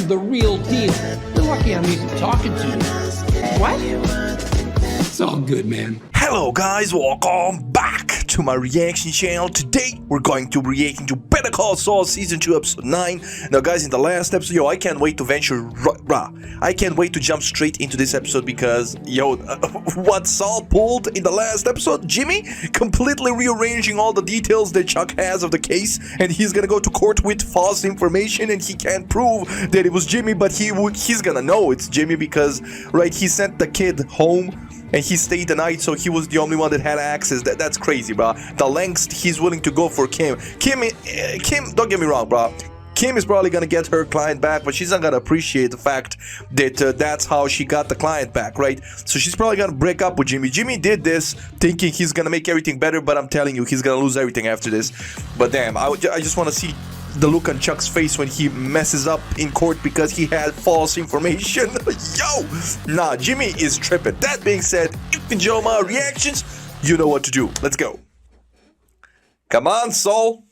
I'm the real deal. You're lucky I'm even talking to you. What? It's all good, man. Hello guys, welcome back to my reaction channel. Today we're going to react to Better Call Saul Season 2 Episode 9. Now guys, in the last episode, I can't wait to I can't wait to jump straight into this episode because, what Saul pulled in the last episode, Jimmy completely rearranging all the details that Chuck has of the case, and he's gonna go to court with false information and he can't prove that it was Jimmy, but he's gonna know it's Jimmy because, right, he sent the kid home and he stayed the night, so he was the only one that had access. That's crazy, bro. The lengths he's willing to go for Kim. Kim, don't get me wrong, bro. Kim is probably gonna get her client back, but she's not gonna appreciate the fact that that's how she got the client back, right? So she's probably gonna break up with Jimmy. Jimmy did this thinking he's gonna make everything better, but I'm telling you, he's gonna lose everything after this. But damn, I just want to see the look on Chuck's face when he messes up in court because he had false information. Yo! Nah, Jimmy is tripping. That being said, if you enjoy my reactions, you know what to do. Let's go. Come on, Saul.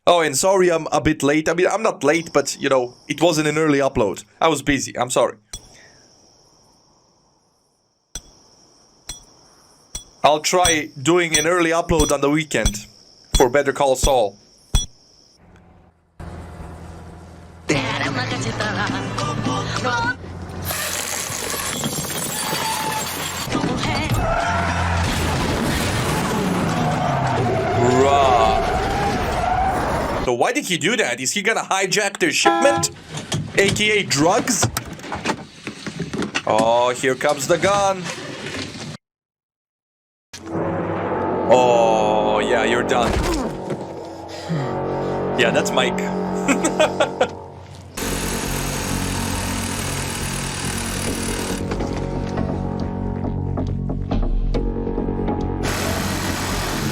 Oh, and sorry I'm a bit late. I mean, I'm not late, but, it wasn't an early upload. I was busy. I'm sorry. I'll try doing an early upload on the weekend for Better Call Saul. So why did he do that? Is he gonna hijack their shipment? AKA drugs? Oh, here comes the gun. Oh, yeah, you're done. Yeah, that's Mike.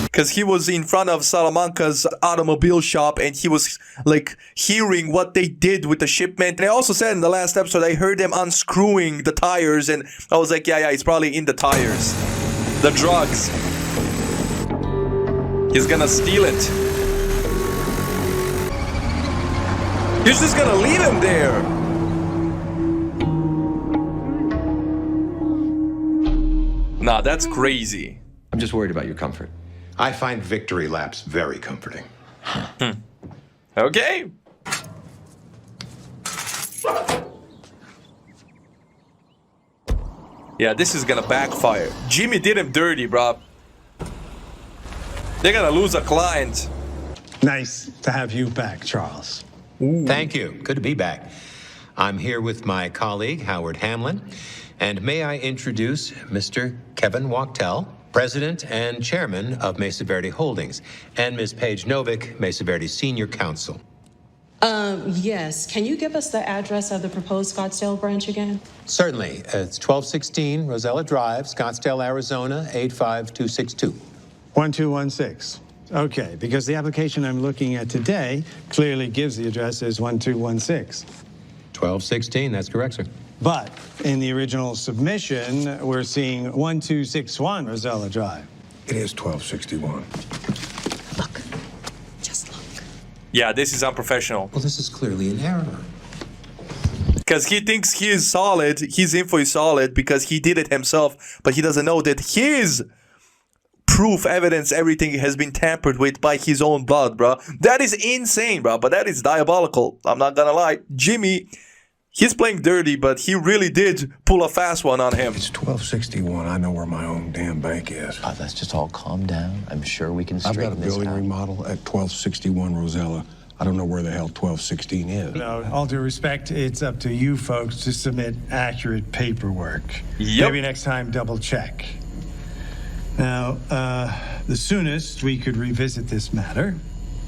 Because he was in front of Salamanca's automobile shop and he was like hearing what they did with the shipment. And I also said in the last episode, I heard them unscrewing the tires and I was like, yeah, it's probably in the tires. The drugs. He's gonna steal it. He's just gonna leave him there. Nah, that's crazy. I'm just worried about your comfort. I find victory laps very comforting. Okay. Yeah, this is gonna backfire. Jimmy did him dirty, bro. They're gonna lose a client. Nice to have you back, Charles. Ooh. Thank you. Good to be back. I'm here with my colleague, Howard Hamlin. And may I introduce Mr. Kevin Wachtel, President and Chairman of Mesa Verde Holdings, and Ms. Paige Novick, Mesa Verde Senior Counsel. Yes. Can you give us the address of the proposed Scottsdale branch again? Certainly. It's 1216 Rosella Drive, Scottsdale, Arizona, 85262. 1216. Okay, because the application I'm looking at today clearly gives the address as 1216. 1216, that's correct, sir. But in the original submission, we're seeing 1261 Rosella Drive. It is 1261. Look. Just look. Yeah, this is unprofessional. Well, this is clearly an error. Because he thinks he is solid, his info is solid because he did it himself, but he doesn't know that his proof, evidence, everything has been tampered with by his own blood, bro. That is insane, bro, but that is diabolical. I'm not gonna lie. Jimmy, he's playing dirty, but he really did pull a fast one on him. It's 1261. I know where my own damn bank is. Let's just all calm down. I'm sure we can straighten this out. I've got a building remodel at 1261 Rosella. I don't know where the hell 1216 is. No, all due respect, it's up to you folks to submit accurate paperwork. Yep. Maybe next time, double check. Now, the soonest we could revisit this matter,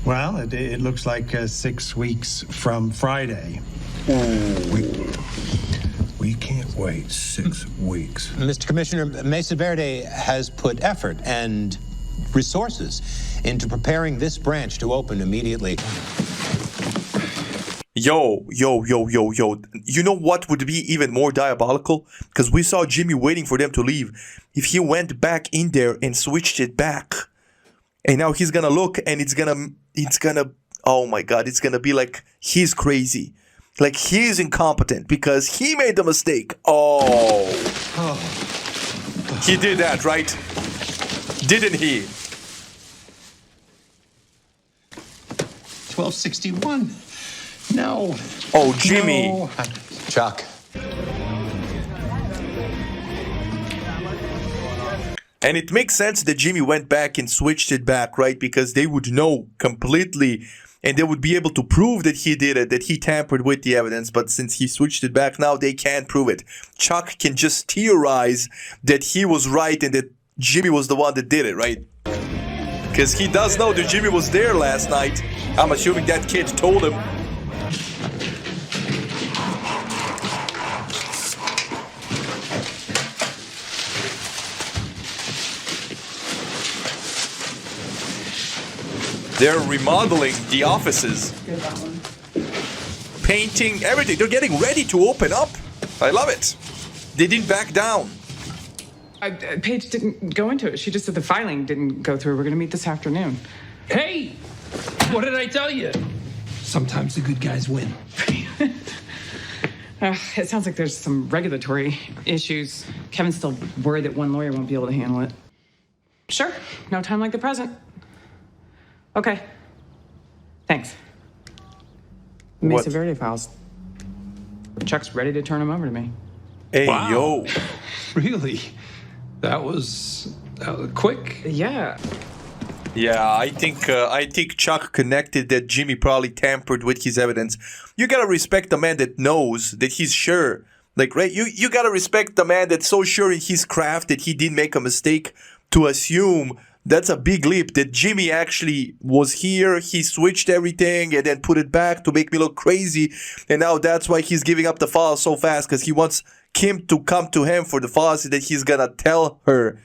well, it looks like 6 weeks from Friday. We can't wait 6 weeks. Mr. Commissioner, Mesa Verde has put effort and resources into preparing this branch to open immediately. Yo. You know what would be even more diabolical? Because we saw Jimmy waiting for them to leave. If he went back in there and switched it back, and now he's gonna look and it's gonna, oh my God, it's gonna be like he's crazy. Like, he's incompetent because he made the mistake. Oh. He did that, right? Didn't he? 1261. No. Oh, Jimmy. No. Chuck. And it makes sense that Jimmy went back and switched it back, right? Because they would know completely and they would be able to prove that he did it, that he tampered with the evidence. But since he switched it back now, they can't prove it. Chuck can just theorize that he was right and that Jimmy was the one that did it, right? Because he does know that Jimmy was there last night. I'm assuming that kid told him. They're remodeling the offices. Painting, everything. They're getting ready to open up. I love it. They didn't back down. Paige didn't go into it. She just said the filing didn't go through. We're going to meet this afternoon. Hey, what did I tell you? Sometimes the good guys win. It sounds like there's some regulatory issues. Kevin's still worried that one lawyer won't be able to handle it. Sure, no time like the present. Okay. Thanks. Mesa Verde files. Chuck's ready to turn them over to me. Hey, Wow. yo. Really? That was quick. Yeah. Yeah, I think Chuck connected that Jimmy probably tampered with his evidence. You gotta respect the man that knows, that he's sure. Like, right? You gotta respect the man that's so sure in his craft that he didn't make a mistake to assume. That's a big leap that Jimmy actually was here. He switched everything and then put it back to make me look crazy. And now that's why he's giving up the files so fast, because he wants Kim to come to him for the files that he's gonna tell her.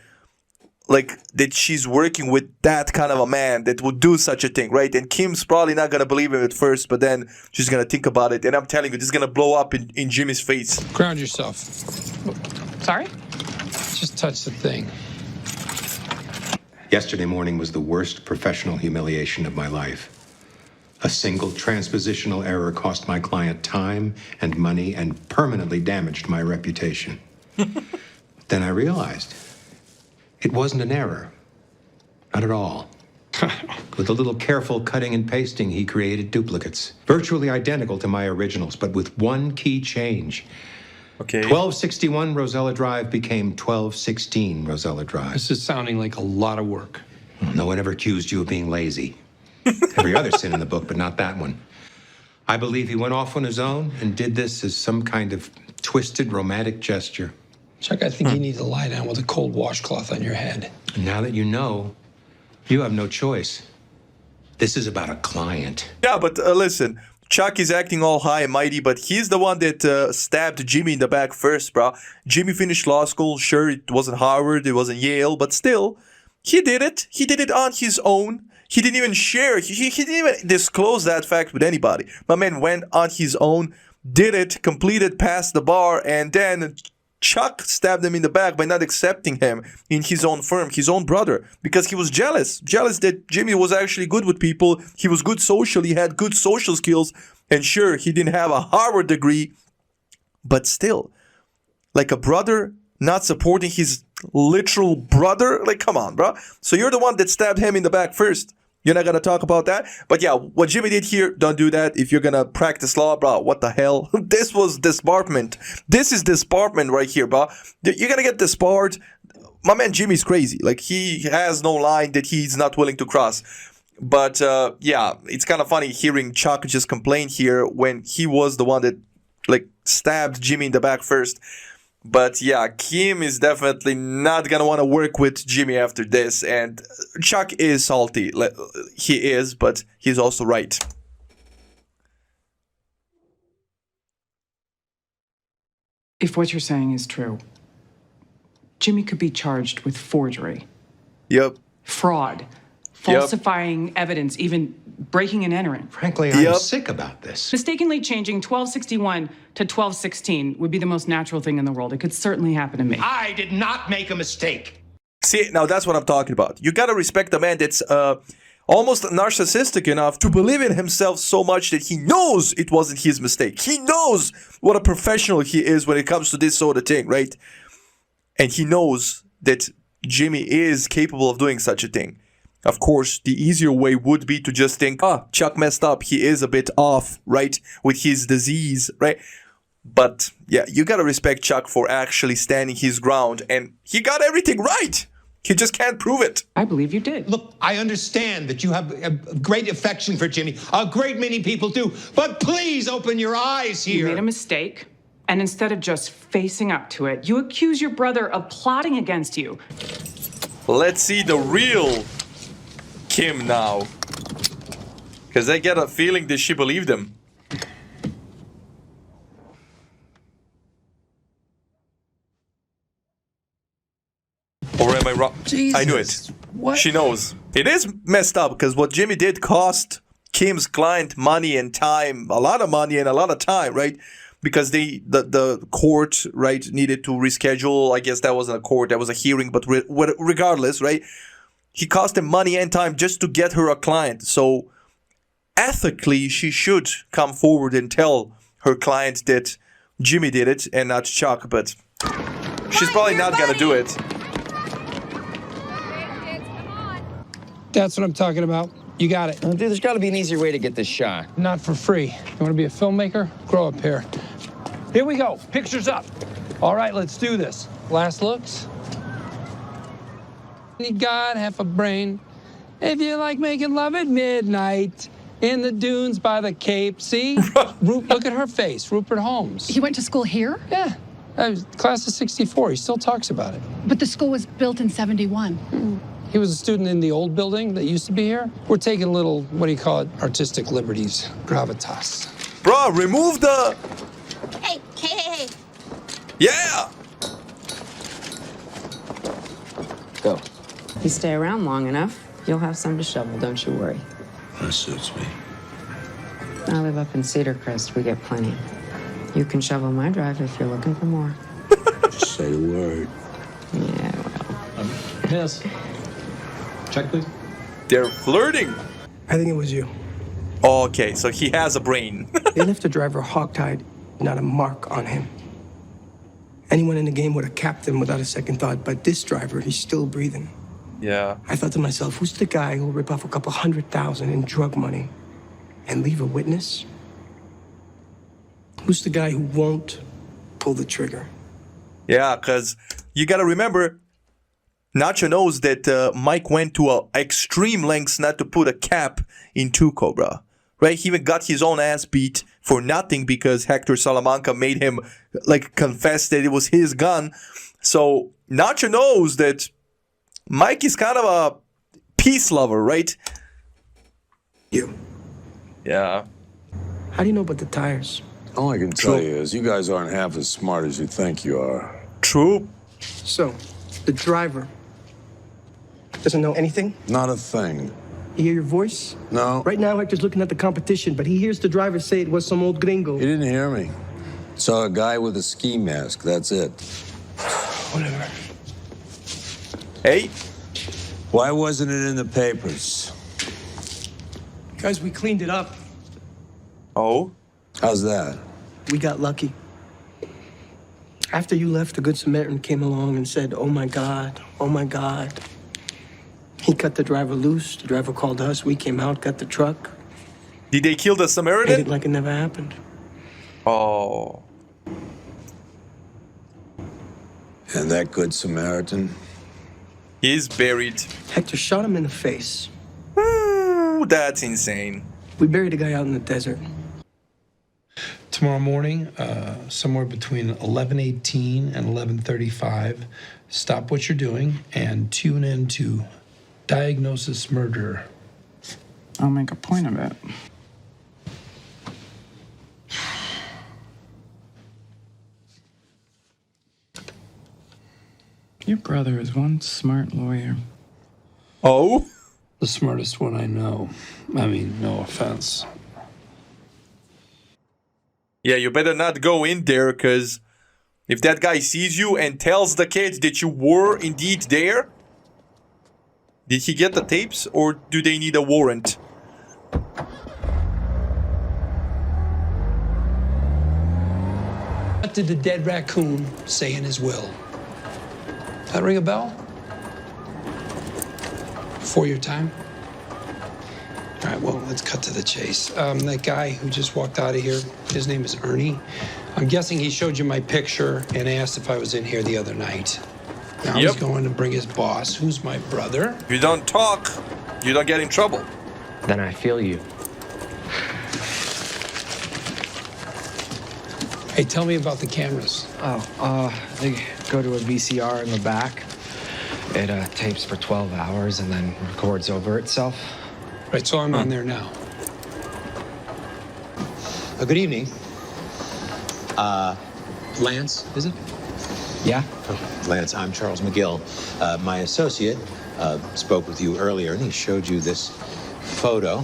Like, that she's working with that kind of a man that would do such a thing, right? And Kim's probably not gonna believe him at first, but then she's gonna think about it. And I'm telling you, this is gonna blow up in Jimmy's face. Ground yourself. Sorry? Just touch the thing. Yesterday morning was the worst professional humiliation of my life. A single transpositional error cost my client time and money and permanently damaged my reputation. Then I realized it wasn't an error. Not at all. With a little careful cutting and pasting, he created duplicates, virtually identical to my originals, but with one key change. Okay. 1261 Rosella Drive became 1216 Rosella Drive. This is sounding like a lot of work. No one ever accused you of being lazy. Every other sin in the book, but not that one. I believe he went off on his own and did this as some kind of twisted romantic gesture. Chuck, I think you need to lie down with a cold washcloth on your head. And now that you know, you have no choice. This is about a client. Yeah, but listen, Chuck is acting all high and mighty, but he's the one that stabbed Jimmy in the back first, bro. Jimmy finished law school. Sure, it wasn't Harvard, it wasn't Yale, but still, he did it. He did it on his own. He didn't even share. He didn't even disclose that fact with anybody. My man went on his own, did it, completed, passed the bar, and then Chuck stabbed him in the back by not accepting him in his own firm, his own brother, because he was jealous that Jimmy was actually good with people. He was good socially, he had good social skills, and sure, he didn't have a Harvard degree, but still, like a brother not supporting his literal brother, like, come on, bro. So you're the one that stabbed him in the back first. You're not gonna talk about that? But yeah, what Jimmy did here, don't do that. If you're gonna practice law, bro, what the hell? This was disbarment. This is disbarment right here, bro. You're gonna get disbarred. My man Jimmy's crazy. Like, he has no line that he's not willing to cross. But yeah, it's kind of funny hearing Chuck just complain here when he was the one that, like, stabbed Jimmy in the back first. But yeah, Kim is definitely not gonna want to work with Jimmy after this, and Chuck is salty. He is, but he's also right. If what you're saying is true, Jimmy could be charged with forgery, Yep. fraud, falsifying evidence, even breaking and entering. Frankly, I'm sick about this. Mistakenly changing 1261 to 1216 would be the most natural thing in the world. It could certainly happen to me. I did not make a mistake. See, now that's what I'm talking about. You gotta respect the man that's almost narcissistic enough to believe in himself so much that he knows it wasn't his mistake. He knows what a professional he is when it comes to this sort of thing, right? And he knows that Jimmy is capable of doing such a thing. Of course, the easier way would be to just think, Chuck messed up. He is a bit off, right, with his disease, right? But yeah, you gotta respect Chuck for actually standing his ground, and he got everything right. He just can't prove it. I believe you did. Look, I understand that you have a great affection for Jimmy. A great many people do. But please open your eyes here. You made a mistake, and instead of just facing up to it, you accuse your brother of plotting against you. Let's see the real Kim now. Because I get a feeling that she believed him. Or am I wrong? I knew it. What? She knows. It is messed up because what Jimmy did cost Kim's client money and time. A lot of money and a lot of time, right? Because the court, right, needed to reschedule. I guess that wasn't a court, that was a hearing. But regardless, right, he cost him money and time just to get her a client. So ethically, she should come forward and tell her client that Jimmy did it and not Chuck. But she's probably not going to do it. That's what I'm talking about. You got it. Dude, there's got to be an easier way to get this shot. Not for free. You want to be a filmmaker? Grow up here. Here we go. Pictures up. All right, let's do this. Last looks. You got half a brain. If you like making love at midnight in the dunes by the Cape, see? Look at her face, Rupert Holmes. He went to school here? Yeah. Class of 64. He still talks about it. But the school was built in 71. He was a student in the old building that used to be here. We're taking a little, what do you call it, artistic liberties, gravitas. Bro, remove the... Hey. Yeah! Go. You stay around long enough, you'll have some to shovel, don't you worry. That suits me. I live up in Cedar Crest, we get plenty. You can shovel my drive if you're looking for more. Just say the word. Yeah, well. Yes. Check, please. They're flirting. I think it was you. Okay, so he has a brain. They left the driver hogtied, not a mark on him. Anyone in the game would have capped him without a second thought, but this driver, he's still breathing. Yeah. I thought to myself, who's the guy who'll rip off a couple $100,000 in drug money and leave a witness? Who's the guy who won't pull the trigger? Yeah, because you got to remember, Nacho knows that Mike went to extreme lengths not to put a cap in Tuco, bro. Right? He even got his own ass beat for nothing because Hector Salamanca made him confess that it was his gun. So Nacho knows that Mike is kind of a peace lover, right? You. Yeah. How do you know about the tires? All I can tell you is you guys aren't half as smart as you think you are. True. So, the driver doesn't know anything? Not a thing. You hear your voice? No. Right now, Hector's looking at the competition, but he hears the driver say it was some old gringo. He didn't hear me. Saw a guy with a ski mask, that's it. Whatever. Hey. Why wasn't it in the papers? Guys, we cleaned it up. Oh? How's that? We got lucky. After you left, the Good Samaritan came along and said, oh my God, oh my God. He cut the driver loose. The driver called us. We came out, got the truck. Did they kill the Samaritan? Made it like it never happened. Oh. And that Good Samaritan? He's buried. Hector shot him in the face. Ooh, that's insane. We buried a guy out in the desert. Tomorrow morning, somewhere between 11:18 and 11:35, stop what you're doing and tune in to Diagnosis Murder. I'll make a point of it. Your brother is one smart lawyer. Oh? The smartest one I know. I mean, no offense. Yeah, you better not go in there, because if that guy sees you and tells the kids that you were indeed there, Did he get the tapes, or do they need a warrant? What did the dead raccoon say in his will? That ring a bell? Before your time? All right, well, let's cut to the chase. That guy who just walked out of here, his name is Ernie. I'm guessing he showed you my picture and asked if I was in here the other night. Now he's going to bring his boss, who's my brother. You don't talk, you don't get in trouble. Then I feel you. Hey, tell me about the cameras. They go to a VCR in the back. It tapes for 12 hours and then records over itself. Right, so I'm on there now. Good evening. Lance, is it? Yeah? Lance, I'm Charles McGill. My associate spoke with you earlier, and he showed you this photo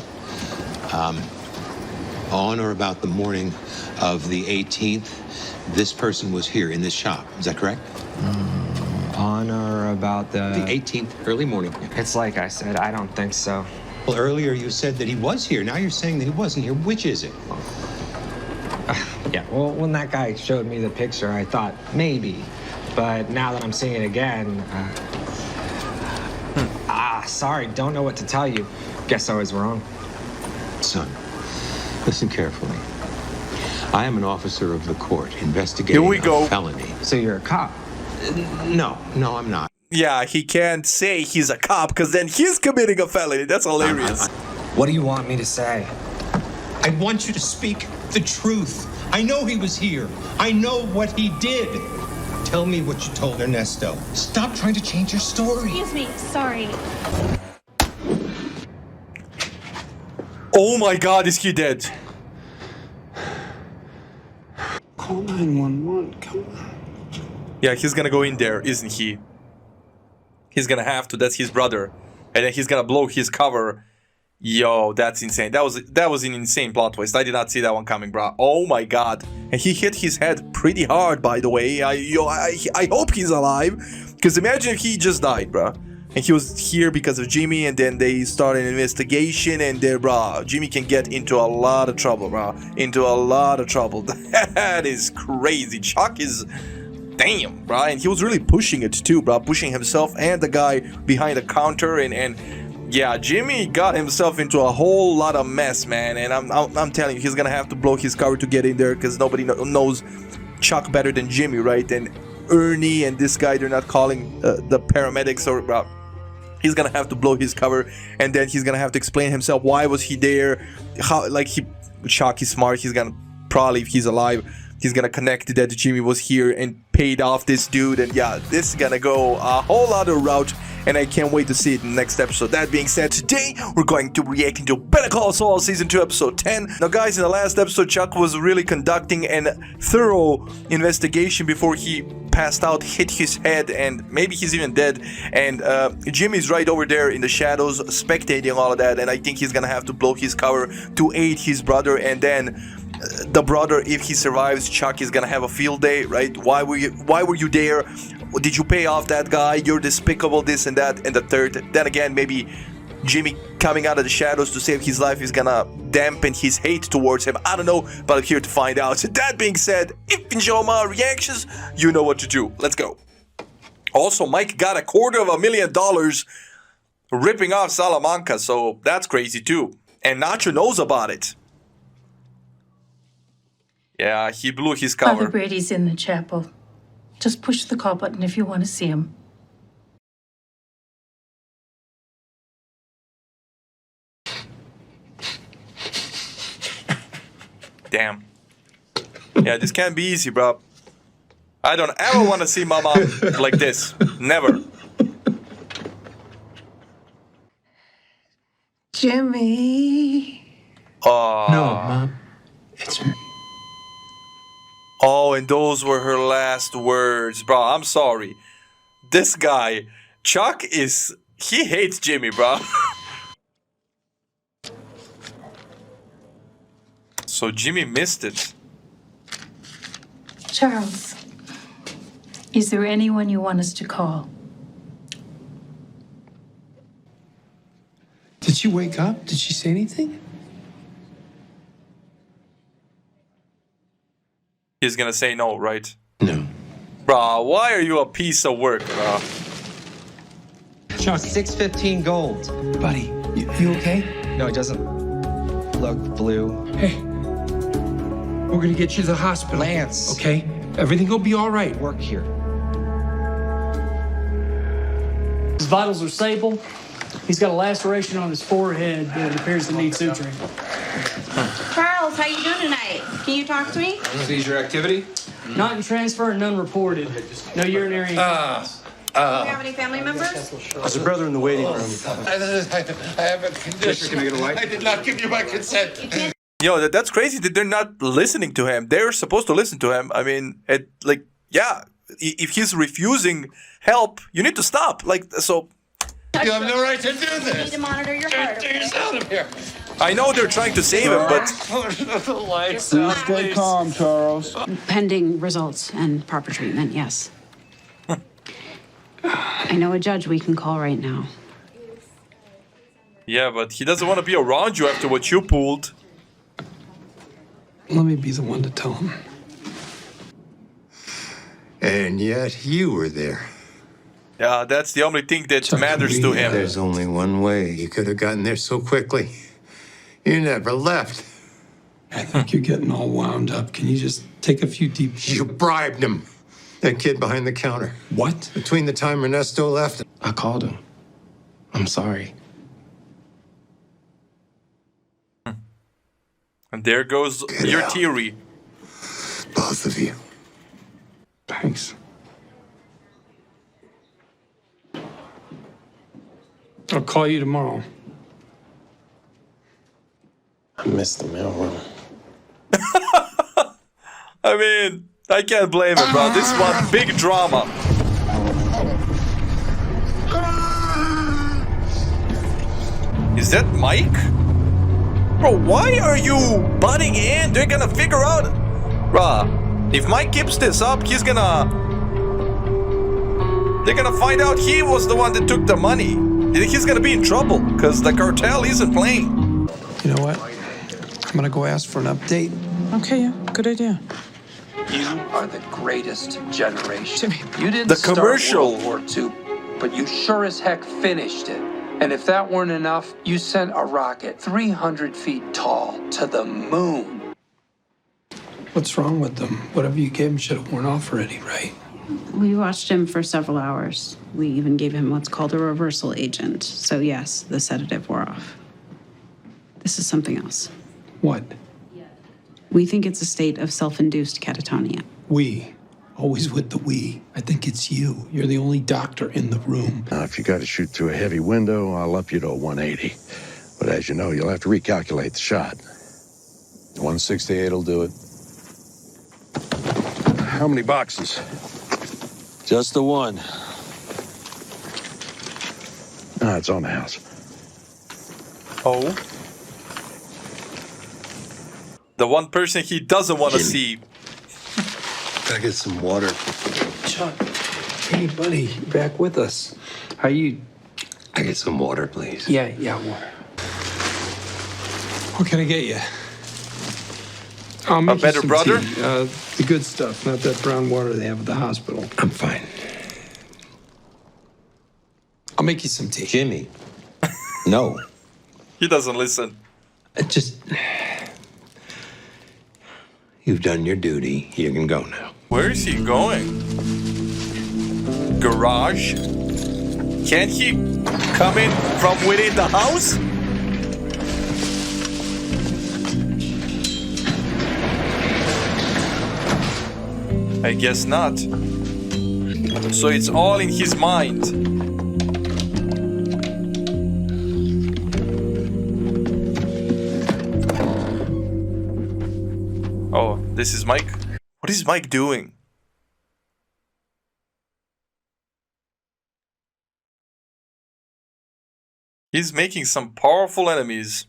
on or about the morning of the 18th. This person was here in this shop. Is that correct? On or about The 18th, early morning. It's like I said, I don't think so. Well, earlier you said that he was here. Now you're saying that he wasn't here. Which is it? Yeah, well, when that guy showed me the picture, I thought maybe. But now that I'm seeing it again, sorry, don't know what to tell you. Guess I was wrong. Son, listen carefully. I am an officer of the court investigating Here we go. a felony. So you're a cop? No, I'm not. Yeah, he can't say he's a cop because then he's committing a felony. That's hilarious. What do you want me to say? I want you to speak the truth. I know he was here. I know what he did. Tell me what you told Ernesto. Stop trying to change your story. Excuse me, sorry. Oh my God, is he dead? Call 911, come on. Yeah, he's gonna go in there, isn't he? He's gonna have to. That's his brother, and then he's gonna blow his cover. Yo, that's insane. That was an insane plot twist. I did not see that one coming, bro. Oh my God! And he hit his head pretty hard, by the way. I hope he's alive, because imagine if he just died, bro. And he was here because of Jimmy, and then they started an investigation, and then, bro, Jimmy can get into a lot of trouble, bro. Into a lot of trouble. That is crazy. Chuck is. Damn, bro. And he was really pushing it too, bro. Pushing himself and the guy behind the counter, and yeah, Jimmy got himself into a whole lot of mess, man. And I'm telling you, he's gonna have to blow his cover to get in there, because nobody knows Chuck better than Jimmy, right? And Ernie and this guy, they're not calling the paramedics, or bro. He's gonna have to blow his cover, and then he's gonna have to explain himself. Why was he there? How, like, Chuck is smart. He's gonna probably, if he's alive, he's gonna connect that Jimmy was here and paid off this dude. And yeah, this is gonna go a whole other route, and I can't wait to see it in the next episode. That being said, today we're going to react into Better Call Saul Season 2 Episode 10. Now guys, in the last episode, Chuck was really conducting a thorough investigation before he passed out, hit his head, and maybe he's even dead. And Jimmy's right over there in the shadows spectating all of that, and I think he's gonna have to blow his cover to aid his brother. And then the brother, if he survives, Chuck is gonna have a field day, right? Why were you there? Did you pay off that guy? You're despicable, this and that, and the third. Then again, maybe Jimmy coming out of the shadows to save his life is gonna dampen his hate towards him. I don't know, but I'm here to find out. So that being said, if you enjoy my reactions, you know what to do. Let's go. Also, Mike got $250,000 ripping off Salamanca, so that's crazy too. And Nacho knows about it. Yeah, he blew his cover. Father Brady's in the chapel. Just push the call button if you want to see him. Damn. Yeah, this can't be easy, bro. I don't ever want to see my mom like this. Never. Jimmy. Oh. No, Mom. It's me. Oh, and those were her last words, bro. I'm sorry. This guy, Chuck, he hates Jimmy, bro. So Jimmy missed it. Charles, is there anyone you want us to call? she wake up? Did she say anything? He's gonna say no, right? No. Bruh, why are you a piece of work, bruh? Chuck, 615 gold. Buddy, you okay? No, it doesn't look blue. Hey, we're gonna get you to the hospital. Lance. Okay? Everything will be all right. Work here. His vitals are stable. He's got a laceration on his forehead that appears to need suturing. Charles, how you doing tonight? Can you talk to me? Seizure activity? Not in transfer and none reported. No urinary incontinence. Do you have any family members? There's a brother in the waiting room. I have a condition. Can I get a light? I did not give you my consent. Yo, that's crazy that they're not listening to him. They're supposed to listen to him. I mean, if he's refusing help, you need to stop. Like, so. You have no right to do this. You need to monitor your heart. Get yourself out of here. I know they're trying to save him, but. The lights Please out, stay please. calm, Charles. Pending results and proper treatment, yes. I know a judge we can call right now. Yeah, but he doesn't want to be around you after what you pulled. Let me be the one to tell him. And yet you were there. Yeah, that's the only thing that matters to him. There's only one way. You could have gotten there so quickly. You never left. I think you're getting all wound up. Can you just take a few deep... You bribed him. That kid behind the counter. What? Between the time Ernesto left. I called him. I'm sorry. And there goes your theory. Both of you. Thanks. I'll call you tomorrow. I missed the mailroom. I mean, I can't blame him, bro. This one big drama. Is that Mike? Bro, why are you butting in? They're gonna figure out... Bruh, if Mike keeps this up, he's gonna... They're gonna find out he was the one that took the money. He's gonna be in trouble, because the cartel isn't playing. You know what? I'm gonna go ask for an update. Okay, yeah, good idea. You are the greatest generation. You didn't The start commercial. World War II, but you sure as heck finished it. And if that weren't enough, you sent a rocket 300 feet tall to the moon. What's wrong with them? Whatever you gave him should have worn off already, right? We watched him for several hours. We even gave him what's called a reversal agent. So yes, the sedative wore off. This is something else. What? We think it's a state of self-induced catatonia. We. Always with the we. I think it's you. You're the only doctor in the room. Now, if you got to shoot through a heavy window, I'll up you to a 180. But as you know, you'll have to recalculate the shot. 168 will do it. How many boxes? Just the one. No, it's on the house. Oh. The one person he doesn't want to see. Gotta get some water. Chuck. Hey, buddy. You're back with us. How you? I get some water, please. Yeah, water. What can I get you? I'll make A better you some brother? tea. The good stuff, not that brown water they have at the hospital. I'm fine. I'll make you some tea. Jimmy. No. He doesn't listen. Just... You've done your duty. You can go now. Where is he going? Garage? Can't he come in from within the house? I guess not. So it's all in his mind. Oh, this is Mike? What is Mike doing? He's making some powerful enemies.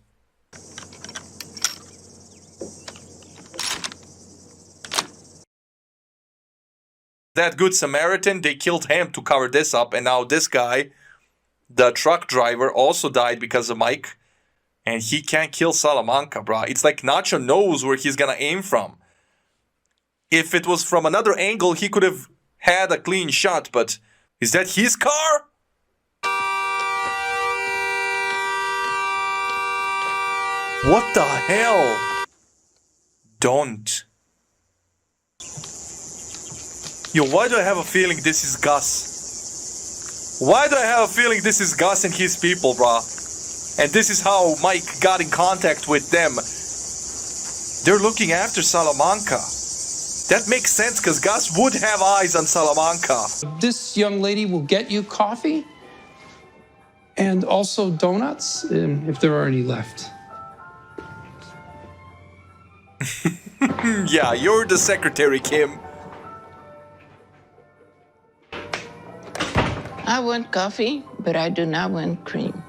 That good Samaritan, they killed him to cover this up, and now this guy the truck driver, also died because of Mike. And he can't kill Salamanca, bro. It's like Nacho knows where he's gonna aim from. If it was from another angle, he could have had a clean shot, but is that his car? What the hell? Don't. Yo, why do I have a feeling this is Gus? Why do I have a feeling this is Gus and his people, brah? And this is how Mike got in contact with them. They're looking after Salamanca. That makes sense, because Gus would have eyes on Salamanca. This young lady will get you coffee and also donuts, if there are any left. Yeah, you're the secretary, Kim. I want coffee, but I do not want cream.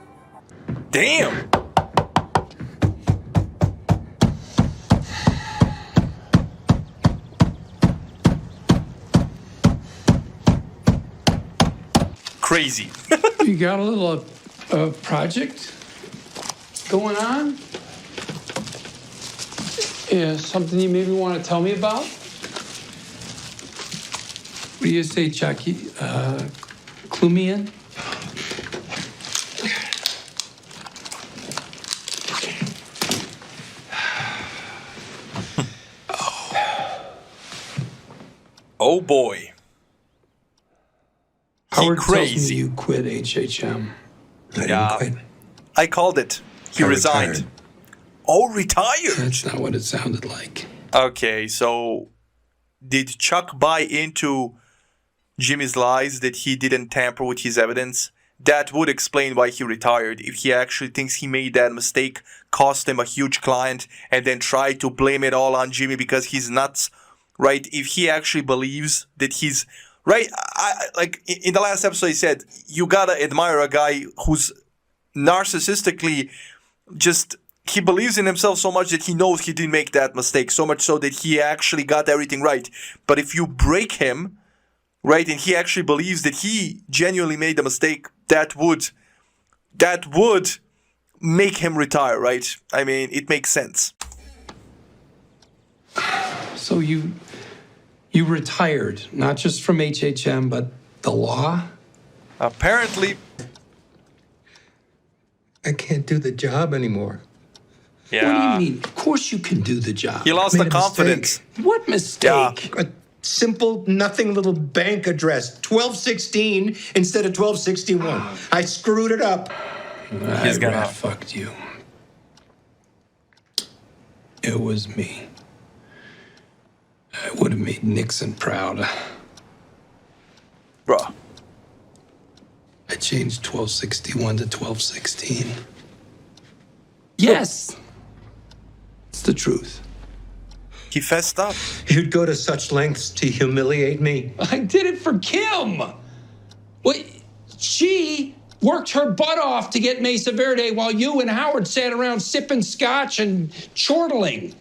Damn! Crazy. You got a little project going on? Yeah, something you maybe want to tell me about? What do you say, Chucky? Clue me in? Oh boy. Howard crazy. tells me you quit HHM. Yeah, I called it. He resigned. Retired. Oh, retired? That's not what it sounded like. Okay, so did Chuck buy into Jimmy's lies that he didn't tamper with his evidence? That would explain why he retired. If he actually thinks he made that mistake, cost him a huge client, and then tried to blame it all on Jimmy because he's nuts, right? If he actually believes that he's right, like in the last episode, he said you gotta admire a guy who's narcissistically just. He believes in himself so much that he knows he didn't make that mistake, so much so that he actually got everything right. But if you break him, right, and he actually believes that he genuinely made the mistake, that would make him retire, right? I mean, it makes sense. So you retired, not just from HHM, but the law? Apparently. I can't do the job anymore. Yeah. What do you mean? Of course you can do the job. He lost the confidence. What mistake? A simple, nothing little bank address. 1216 instead of 1261. I screwed it up. I rat fucked you. It was me. I would have made Nixon proud. Bruh. I changed 1261 to 1216. Yes! It's the truth. He fessed up. You'd go to such lengths to humiliate me. I did it for Kim. Well, she worked her butt off to get Mesa Verde while you and Howard sat around sipping scotch and chortling.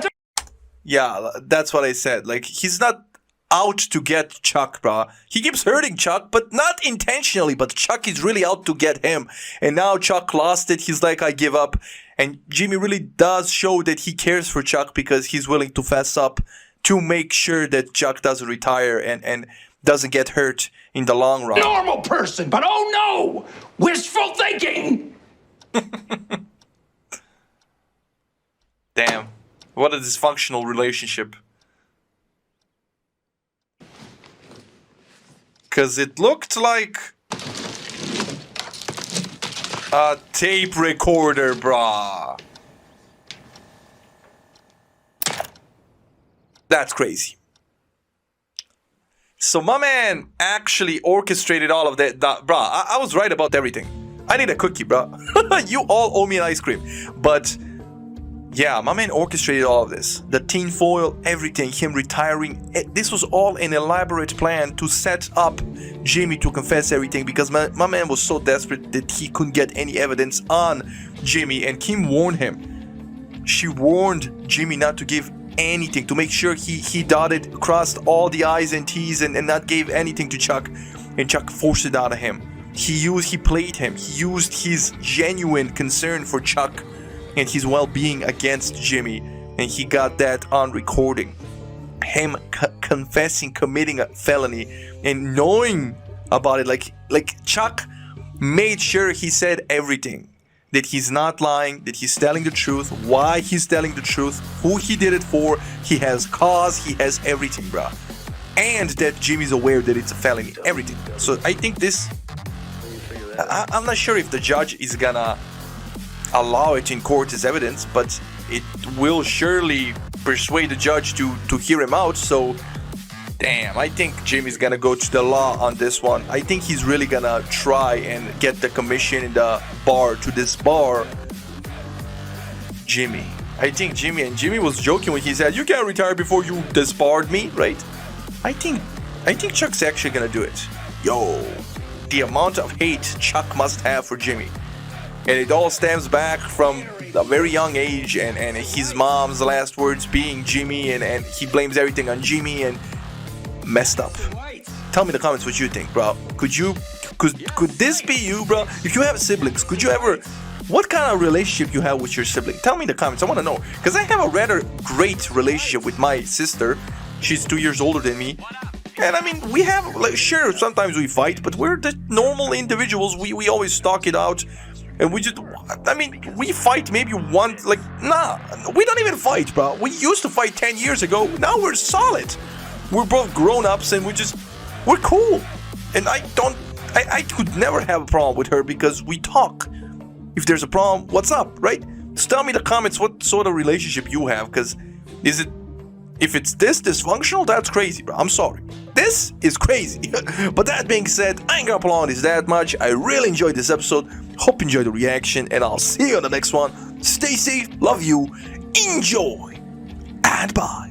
Yeah, that's what I said. Like, he's not out to get Chuck, bruh. He keeps hurting Chuck, but not intentionally. But Chuck is really out to get him. And now Chuck lost it. He's like, I give up. And Jimmy really does show that he cares for Chuck because he's willing to fess up to make sure that Chuck doesn't retire and doesn't get hurt in the long run. Normal person, but oh no! Wishful thinking! Damn. What a dysfunctional relationship. Because it looked like a tape recorder, brah. That's crazy. So my man actually orchestrated all of that. Brah, I was right about everything. I need a cookie, brah. You all owe me an ice cream. But yeah, my man orchestrated all of this. The tinfoil, everything, him retiring. This was all an elaborate plan to set up Jimmy to confess everything because my man was so desperate that he couldn't get any evidence on Jimmy. And Kim warned him. She warned Jimmy not to give anything, to make sure he dotted, crossed all the I's and T's and not gave anything to Chuck. And Chuck forced it out of him. he played him. He used his genuine concern for Chuck and his well-being against Jimmy, and he got that on recording. Him confessing, committing a felony, and knowing about it, like Chuck made sure he said everything. That he's not lying, that he's telling the truth, why he's telling the truth, who he did it for, he has cause, he has everything, bro. And that Jimmy's aware that it's a felony, everything. So I think this, I'm not sure if the judge is gonna allow it in court as evidence, but it will surely persuade the judge to hear him out. So damn, I think Jimmy's gonna go to the law on this one. I think he's really gonna try and get the commission in the bar to disbar Jimmy. I think Jimmy was joking when he said, "You can't retire before you disbarred me," right? I think Chuck's actually gonna do it. Yo, the amount of hate Chuck must have for Jimmy. And it all stems back from a very young age and his mom's last words being Jimmy, and he blames everything on Jimmy, and messed up. Tell me in the comments what you think, bro. Could this be you, bro? If you have siblings, could you ever, what kind of relationship you have with your sibling? Tell me in the comments. I want to know, because I have a rather great relationship with my sister. She's 2 years older than me, and I mean, we have, like, sure, sometimes we fight, but we're the normal individuals. We always talk it out, and we just, I mean, we fight maybe once, like, nah, we don't even fight, bro. We used to fight 10 years ago. Now we're solid. We're both grown-ups, and we're cool. And I could never have a problem with her because we talk. If there's a problem, what's up, right? Just tell me in the comments what sort of relationship you have, because if it's this dysfunctional, that's crazy, bro. I'm sorry. This is crazy. But that being said, I ain't gonna prolong this that much. I really enjoyed this episode. Hope you enjoyed the reaction, and I'll see you on the next one. Stay safe, love you, enjoy, and bye.